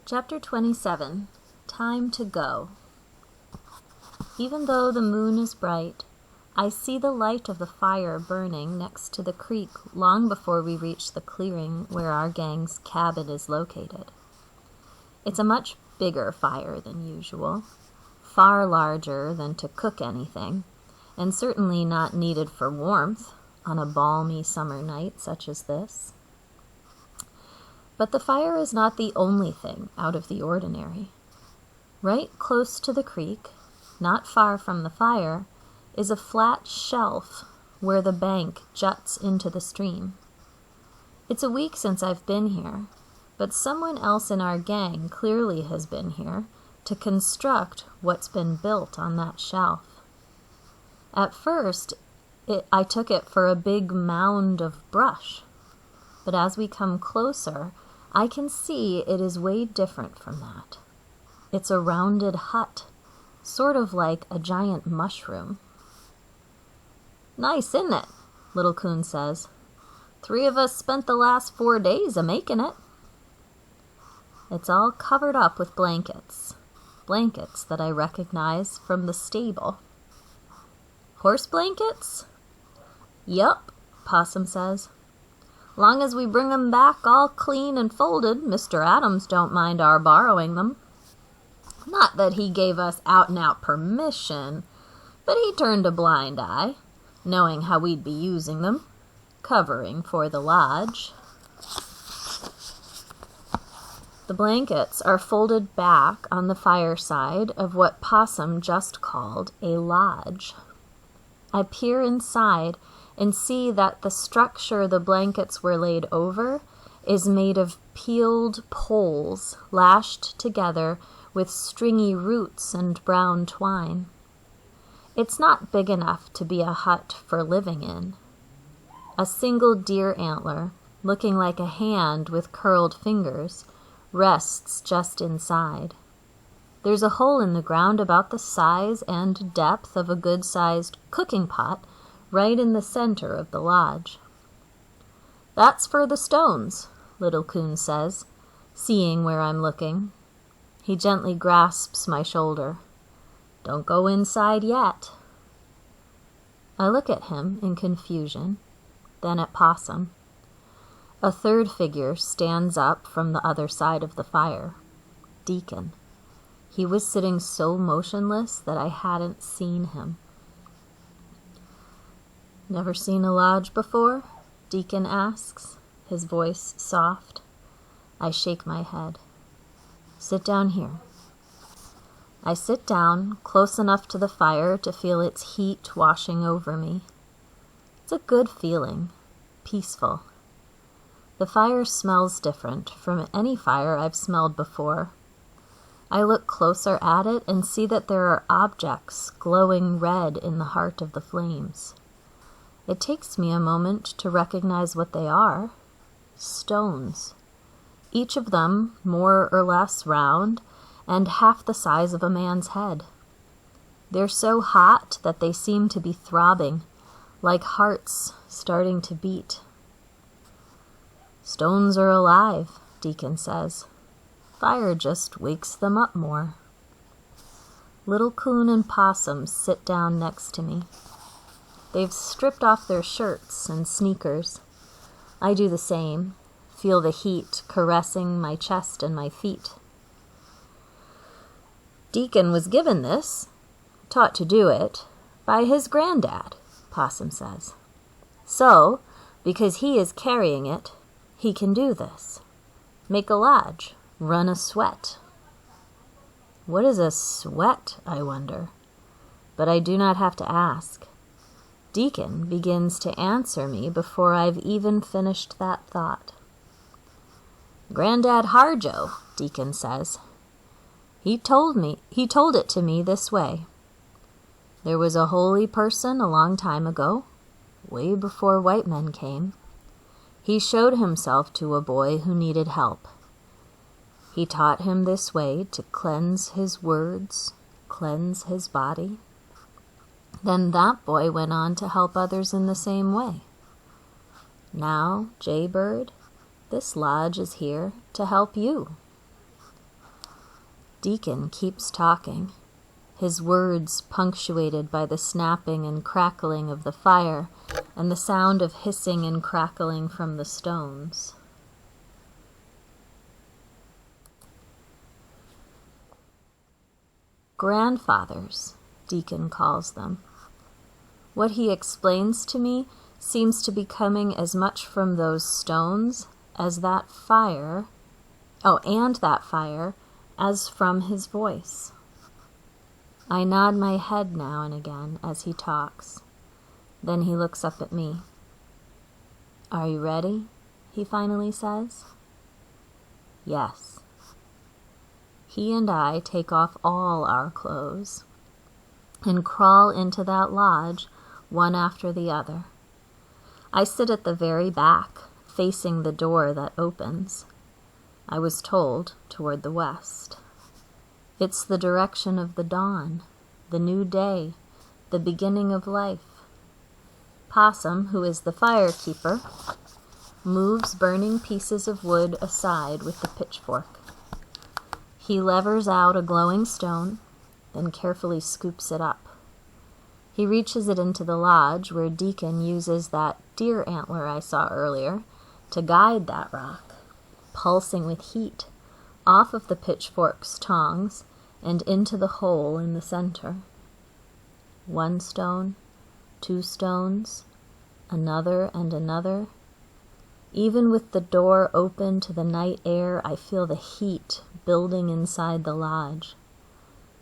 Chapter 27. Time to Go. Even though the moon is bright, I see the light of the fire burning next to the creek long before we reach the clearing where our gang's cabin is located. It's a much bigger fire than usual, far larger than to cook anything, and certainly not needed for warmth on a balmy summer night such as this. But the fire is not the only thing out of the ordinary. Right close to the creek, not far from the fire, is a flat shelf where the bank juts into the stream. It's a week since I've been here, but someone else in our gang clearly has been here to construct what's been built on that shelf. At first, I took it for a big mound of brush, but as we come closer, I can see it is way different from that. It's a rounded hut, sort of like a giant mushroom. "Nice, isn't it?" Little Coon says. "3 of us spent the last 4 days a-making it." It's all covered up with blankets that I recognize from the stable. "Horse blankets?" "Yup," Possum says. "Long as we bring 'em back all clean and folded, Mr. Adams don't mind our borrowing them. Not that he gave us out-and-out permission, but he turned a blind eye, knowing how we'd be using them, covering for the lodge." The blankets are folded back on the fireside of what Possum just called a lodge. I peer inside and see that the structure the blankets were laid over is made of peeled poles lashed together with stringy roots and brown twine. It's not big enough to be a hut for living in. A single deer antler, looking like a hand with curled fingers, rests just inside. There's a hole in the ground about the size and depth of a good-sized cooking pot right in the center of the lodge. "That's for the stones," Little Coon says, seeing where I'm looking. He gently grasps my shoulder. "Don't go inside yet." I look at him in confusion, then at Possum. A third figure stands up from the other side of the fire. Deacon. He was sitting so motionless that I hadn't seen him. "Never seen a lodge before?" Deacon asks, his voice soft. I shake my head. "Sit down here." I sit down, close enough to the fire to feel its heat washing over me. It's a good feeling, peaceful. The fire smells different from any fire I've smelled before. I look closer at it and see that there are objects glowing red in the heart of the flames. It takes me a moment to recognize what they are. Stones. Each of them more or less round and half the size of a man's head. They're so hot that they seem to be throbbing, like hearts starting to beat. "Stones are alive," Deacon says. "Fire just wakes them up more." Little Coon and Possum sit down next to me. They've stripped off their shirts and sneakers. I do the same, feel the heat caressing my chest and my feet. "Deacon was given this, taught to do it, by his granddad," Possum says. "So, because he is carrying it, he can do this. Make a lodge, run a sweat." What is a sweat, I wonder? But I do not have to ask. Deacon begins to answer me before I've even finished that thought. "Granddad Harjo," Deacon says. He told it to me this way. There was a holy person a long time ago, way before white men came. He showed himself to a boy who needed help. He taught him this way to cleanse his words, cleanse his body. Then that boy went on to help others in the same way. Now, Jaybird, this lodge is here to help you." Deacon keeps talking, his words punctuated by the snapping and crackling of the fire and the sound of hissing and crackling from the stones. Grandfathers, Deacon calls them. What he explains to me seems to be coming as much from those stones as that fire, as from his voice. I nod my head now and again as he talks. Then he looks up at me. "Are you ready?" he finally says. "Yes." He and I take off all our clothes and crawl into that lodge, one after the other. I sit at the very back, facing the door that opens. I was told toward the west. It's the direction of the dawn, the new day, the beginning of life. Possum, who is the firekeeper, moves burning pieces of wood aside with the pitchfork. He levers out a glowing stone, then carefully scoops it up. He reaches it into the lodge where Deacon uses that deer antler I saw earlier to guide that rock, pulsing with heat, off of the pitchfork's tongs and into the hole in the center. 1 stone, 2 stones, another and another. Even with the door open to the night air, I feel the heat building inside the lodge.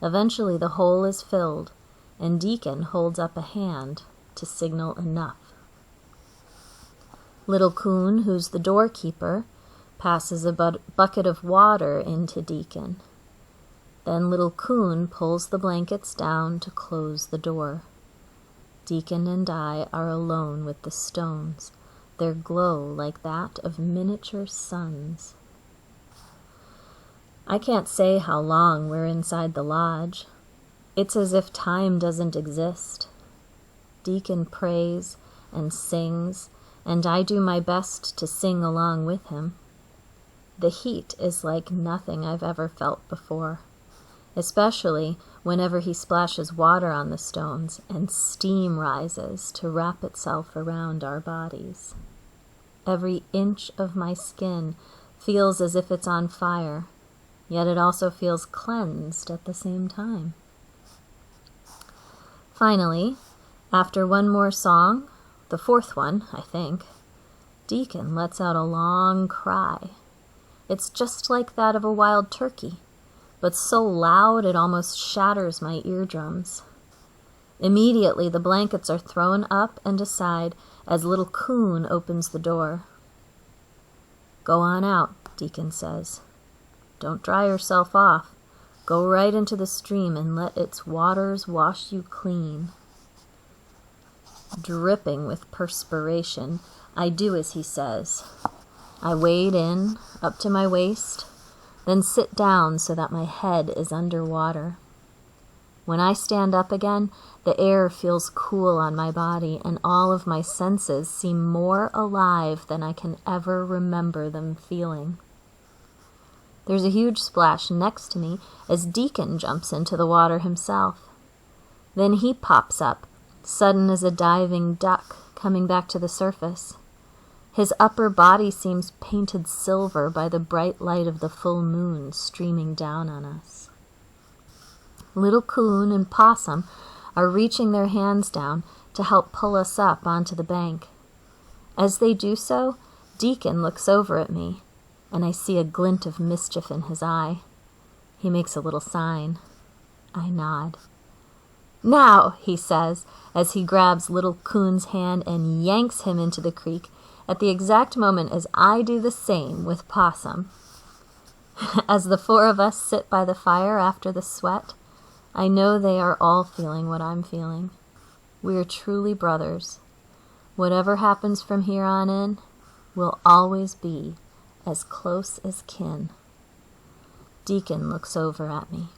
Eventually the hole is filled, and Deacon holds up a hand to signal enough. Little Coon, who's the doorkeeper, passes a bucket of water into Deacon. Then Little Coon pulls the blankets down to close the door. Deacon and I are alone with the stones, their glow like that of miniature suns. I can't say how long we're inside the lodge. It's as if time doesn't exist. Deacon prays and sings, and I do my best to sing along with him. The heat is like nothing I've ever felt before, especially whenever he splashes water on the stones and steam rises to wrap itself around our bodies. Every inch of my skin feels as if it's on fire, yet it also feels cleansed at the same time. Finally, after one more song, the 4th one, I think, Deacon lets out a long cry. It's just like that of a wild turkey, but so loud it almost shatters my eardrums. Immediately the blankets are thrown up and aside as Little Coon opens the door. "Go on out," Deacon says. "Don't dry yourself off. Go right into the stream and let its waters wash you clean." Dripping with perspiration, I do as he says. I wade in, up to my waist, then sit down so that my head is under water. When I stand up again, the air feels cool on my body, and all of my senses seem more alive than I can ever remember them feeling. There's a huge splash next to me as Deacon jumps into the water himself. Then he pops up, sudden as a diving duck coming back to the surface. His upper body seems painted silver by the bright light of the full moon streaming down on us. Little Coon and Possum are reaching their hands down to help pull us up onto the bank. As they do so, Deacon looks over at me, and I see a glint of mischief in his eye. He makes a little sign. I nod. "Now," he says, as he grabs Little Coon's hand and yanks him into the creek at the exact moment as I do the same with Possum. As the 4 of us sit by the fire after the sweat, I know they are all feeling what I'm feeling. We are truly brothers. Whatever happens from here on in, we'll always be as close as kin. Deacon looks over at me.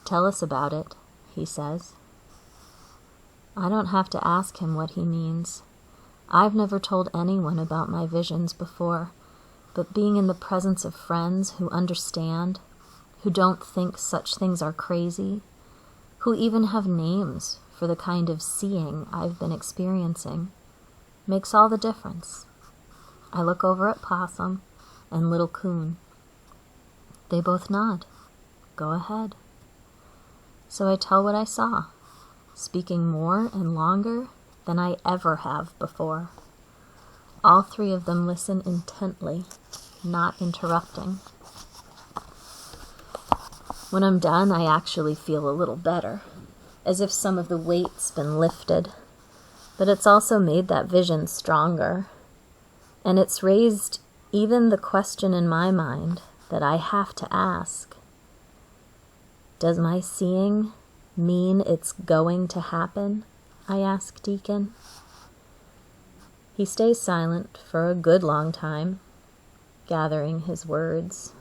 "Tell us about it," he says. I don't have to ask him what he means. I've never told anyone about my visions before, but being in the presence of friends who understand, who don't think such things are crazy, who even have names for the kind of seeing I've been experiencing, makes all the difference. I look over at Possum and Little Coon. They both nod. Go ahead. So I tell what I saw, speaking more and longer than I ever have before. All three of them listen intently, not interrupting. When I'm done, I actually feel a little better, as if some of the weight's been lifted. But it's also made that vision stronger, and it's raised even the question in my mind that I have to ask. Does my seeing mean it's going to happen? I ask Deacon. He stays silent for a good long time, gathering his words.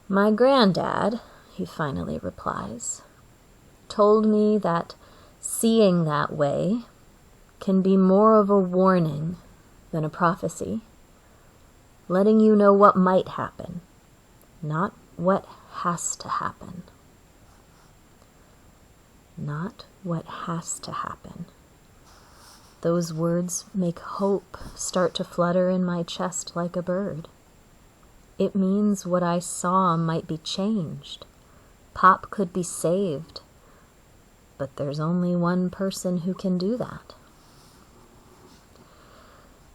My granddad, he finally replies, told me that seeing that way can be more of a warning than a prophecy, letting you know what might happen, not what has to happen. Not what has to happen. Those words make hope start to flutter in my chest like a bird. It means what I saw might be changed. Pop could be saved. But there's only one person who can do that.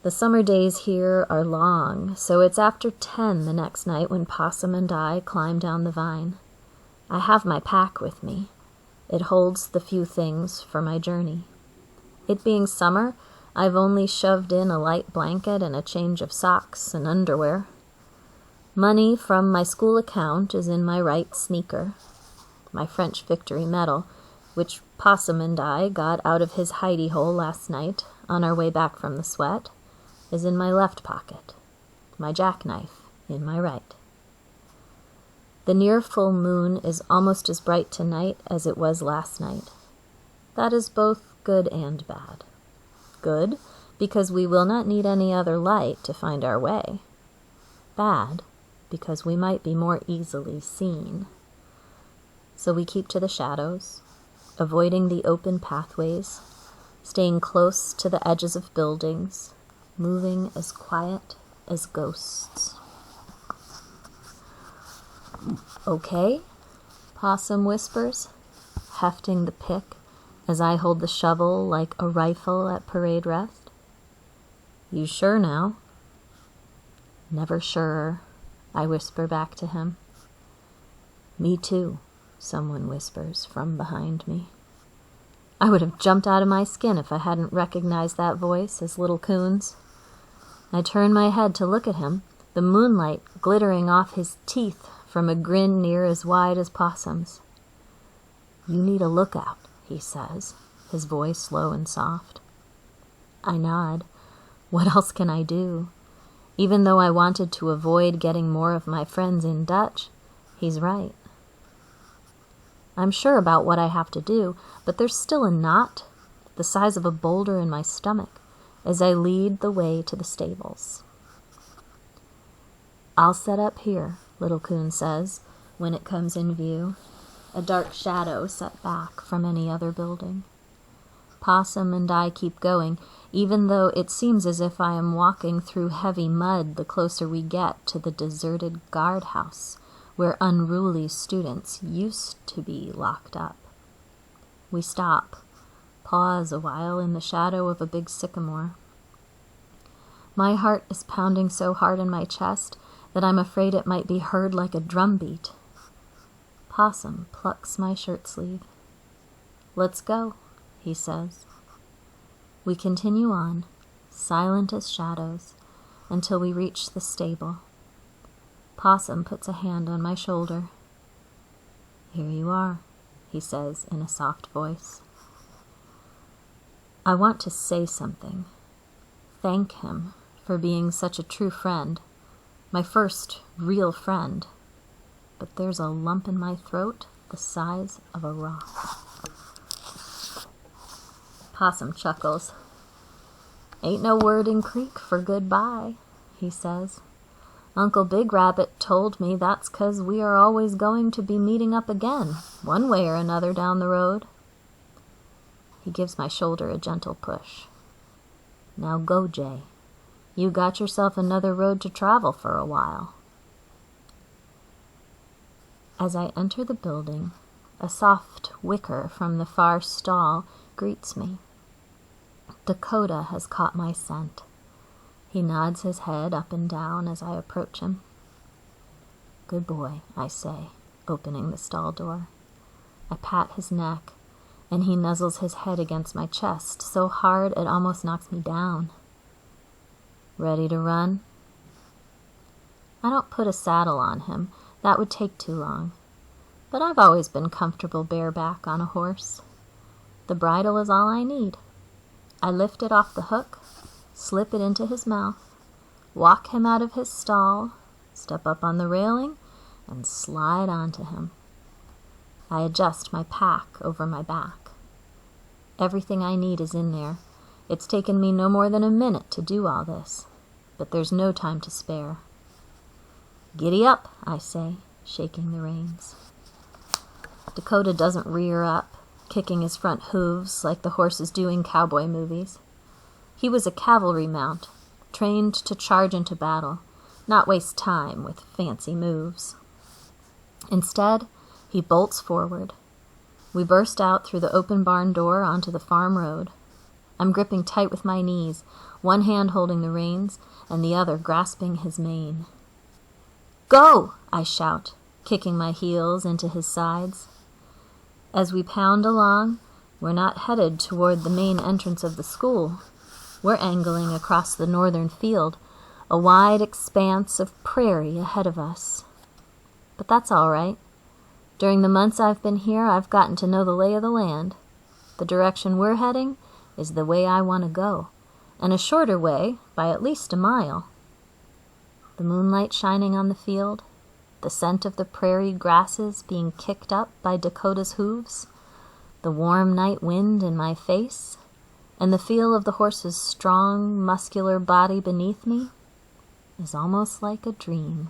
The summer days here are long, so it's after 10 the next night when Possum and I climb down the vine. I have my pack with me. It holds the few things for my journey. It being summer, I've only shoved in a light blanket and a change of socks and underwear. Money from my school account is in my right sneaker. My French Victory medal, which Possum and I got out of his hidey hole last night on our way back from the sweat, is in my left pocket. My jackknife in my right. The near full moon is almost as bright tonight as it was last night. That is both good and bad. Good, because we will not need any other light to find our way. Bad, because we might be more easily seen. So we keep to the shadows, avoiding the open pathways, staying close to the edges of buildings, moving as quiet as ghosts. Okay, Possum whispers, hefting the pick as I hold the shovel like a rifle at parade rest. You sure now? Never surer, I whisper back to him. Me too, someone whispers from behind me. I would have jumped out of my skin if I hadn't recognized that voice as Little Coon's. I turn my head to look at him, the moonlight glittering off his teeth from a grin near as wide as Possum's. You need a lookout, he says, his voice low and soft. I nod. What else can I do? Even though I wanted to avoid getting more of my friends in Dutch, he's right. I'm sure about what I have to do, but there's still a knot, the size of a boulder in my stomach, as I lead the way to the stables. I'll set up here, Little Coon says, when it comes in view, a dark shadow set back from any other building. Possum and I keep going, even though it seems as if I am walking through heavy mud the closer we get to the deserted guardhouse, where unruly students used to be locked up. We stop, pause a while in the shadow of a big sycamore. My heart is pounding so hard in my chest that I'm afraid it might be heard like a drumbeat. Possum plucks my shirt sleeve. Let's go, he says. We continue on, silent as shadows, until we reach the stable. Possum puts a hand on my shoulder. Here you are, he says in a soft voice. I want to say something. Thank him for being such a true friend, my first real friend. But there's a lump in my throat the size of a rock. Possum chuckles. Ain't no word in Creek for goodbye, he says. Uncle Big Rabbit told me that's 'cause we are always going to be meeting up again, one way or another down the road. He gives my shoulder a gentle push. Now go, Jay. You got yourself another road to travel for a while. As I enter the building, a soft whicker from the far stall greets me. Dakota has caught my scent. He nods his head up and down as I approach him. Good boy, I say, opening the stall door. I pat his neck, and he nuzzles his head against my chest so hard it almost knocks me down. Ready to run? I don't put a saddle on him. That would take too long. But I've always been comfortable bareback on a horse. The bridle is all I need. I lift it off the hook, slip it into his mouth, walk him out of his stall, step up on the railing, and slide onto him. I adjust my pack over my back. Everything I need is in there. It's taken me no more than a minute to do all this, but there's no time to spare. Giddy up, I say, shaking the reins. Dakota doesn't rear up, kicking his front hooves like the horses do in cowboy movies. He was a cavalry mount, trained to charge into battle, not waste time with fancy moves. Instead, he bolts forward. We burst out through the open barn door onto the farm road. I'm gripping tight with my knees, one hand holding the reins and the other grasping his mane. Go! I shout, kicking my heels into his sides. As we pound along, we're not headed toward the main entrance of the school. We're angling across the northern field, a wide expanse of prairie ahead of us. But that's all right. During the months I've been here, I've gotten to know the lay of the land. The direction we're heading is the way I want to go, and a shorter way by at least a mile. The moonlight shining on the field, the scent of the prairie grasses being kicked up by Dakota's hooves, the warm night wind in my face, and the feel of the horse's strong, muscular body beneath me is almost like a dream.